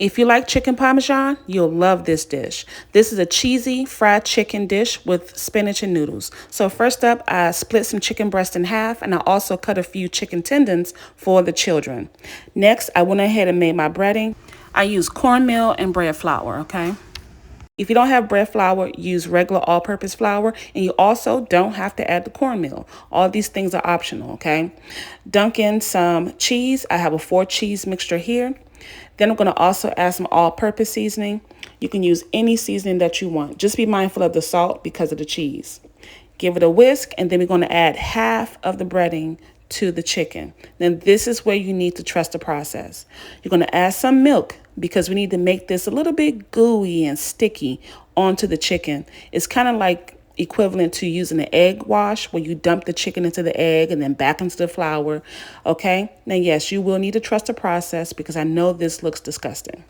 If you like chicken parmesan, you'll love this dish. This is a cheesy fried chicken dish with spinach and noodles. So first up, I split some chicken breast in half, and I also cut a few chicken tendons for the children. Next, I went ahead and made my breading. I use cornmeal and bread flour, okay? If you don't have bread flour, use regular all-purpose flour, and you also don't have to add the cornmeal. All these things are optional, okay? Dunk in some cheese. I have a 4-cheese mixture here. Then I'm going to also add some all-purpose seasoning. You can use any seasoning that you want. Just be mindful of the salt because of the cheese. Give it a whisk, and then we're going to add half of the breading to the chicken. Then this is where you need to trust the process. You're going to add some milk because we need to make this a little bit gooey and sticky onto the chicken. It's kind of like equivalent to using an egg wash where you dump the chicken into the egg and then back into the flour. Okay, now yes, you will need to trust the process because I know this looks disgusting.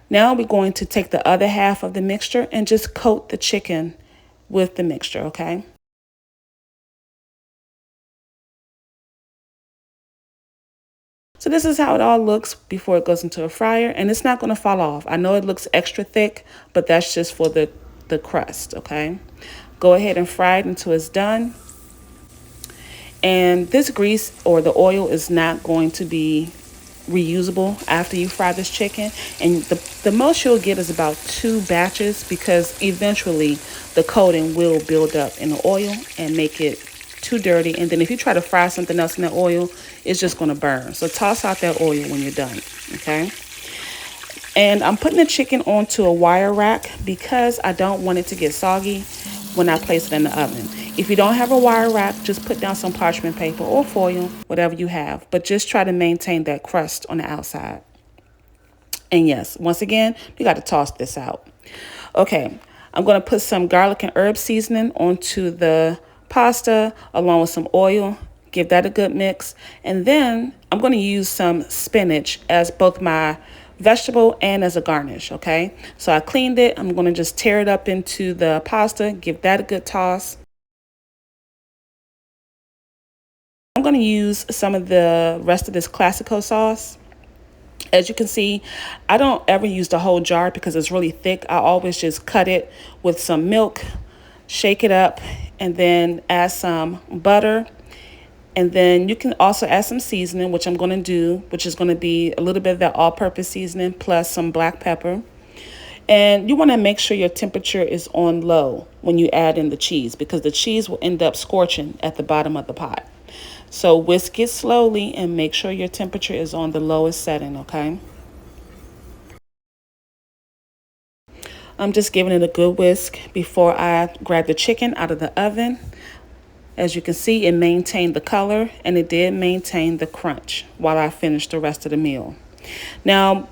Now we're going to take the other half of the mixture and just coat the chicken with the mixture, okay? So this is how it all looks before it goes into a fryer, and it's not going to fall off. I know it looks extra thick, but that's just for the crust, okay? Go ahead and fry it until it's done. And this grease or the oil is not going to be reusable after you fry this chicken. And the most you'll get is about 2 batches because eventually the coating will build up in the oil and make it too dirty. And then if you try to fry something else in that oil, it's just going to burn. So toss out that oil when you're done, okay? And I'm putting the chicken onto a wire rack because I don't want it to get soggy when I place it in the oven. If you don't have a wire rack, just put down some parchment paper or foil, whatever you have. But just try to maintain that crust on the outside. And yes, once again, you got to toss this out. Okay, I'm going to put some garlic and herb seasoning onto the pasta along with some oil. Give that a good mix. And then I'm going to use some spinach as both my vegetable and as a garnish, okay? So I cleaned it. I'm going to just tear it up into the pasta, give that a good toss. I'm going to use some of the rest of this Classico sauce. As you can see, I don't ever use the whole jar because it's really thick. I always just cut it with some milk, shake it up, and then add some butter. And then you can also add some seasoning, which I'm going to do, which is going to be a little bit of that all-purpose seasoning plus some black pepper. And you want to make sure your temperature is on low when you add in the cheese because the cheese will end up scorching at the bottom of the pot. So whisk it slowly and make sure your temperature is on the lowest setting, okay? I'm just giving it a good whisk before I grab the chicken out of the oven. As you can see, it maintained the color and it did maintain the crunch while I finished the rest of the meal. Now,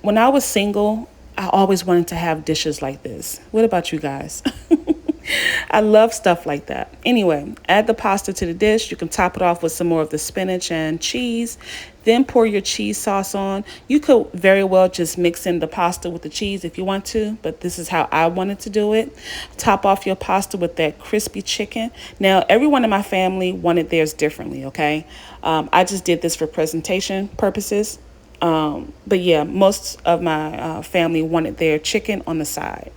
when I was single, I always wanted to have dishes like this. What about you guys? I love stuff like that. Anyway, add the pasta to the dish. You can top it off with some more of the spinach and cheese. Then pour your cheese sauce on. You could very well just mix in the pasta with the cheese if you want to, but this is how I wanted to do it. Top off your pasta with that crispy chicken. Now, everyone in my family wanted theirs differently, okay? I just did this for presentation purposes. But yeah, most of my family wanted their chicken on the side.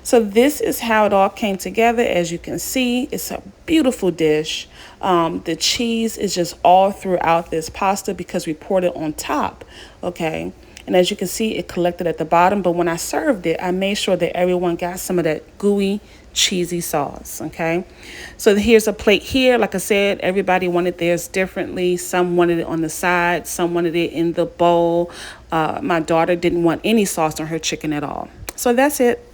So this is how it all came together. As you can see, it's a beautiful dish. The cheese is just all throughout this pasta because we poured it on top, okay? And as you can see, it collected at the bottom. But when I served it, I made sure that everyone got some of that gooey, cheesy sauce, okay? So here's a plate here. Like I said, everybody wanted theirs differently. Some wanted it on the side. Some wanted it in the bowl. My daughter didn't want any sauce on her chicken at all. So that's it.